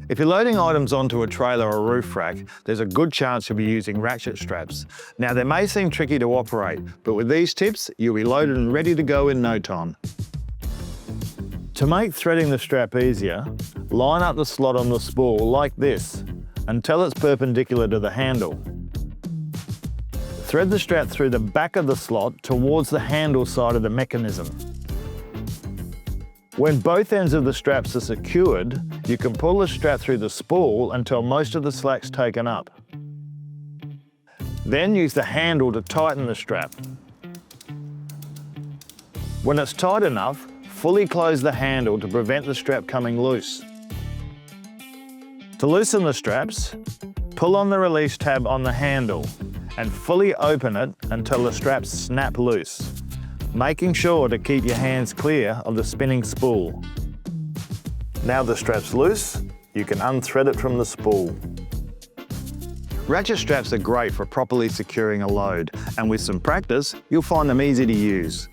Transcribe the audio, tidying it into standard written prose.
If you're loading items onto a trailer or roof rack, there's a good chance you'll be using ratchet straps. Now, they may seem tricky to operate, but with these tips, you'll be loaded and ready to go in no time. To make threading the strap easier, line up the slot on the spool like this until it's perpendicular to the handle. Thread the strap through the back of the slot towards the handle side of the mechanism. When both ends of the straps are secured, you can pull the strap through the spool until most of the slack's taken up. Then use the handle to tighten the strap. When it's tight enough, fully close the handle to prevent the strap coming loose. To loosen the straps, pull on the release tab on the handle and fully open it until the straps snap loose, making sure to keep your hands clear of the spinning spool. Now the strap's loose, you can unthread it from the spool. Ratchet straps are great for properly securing a load, and with some practice, you'll find them easy to use.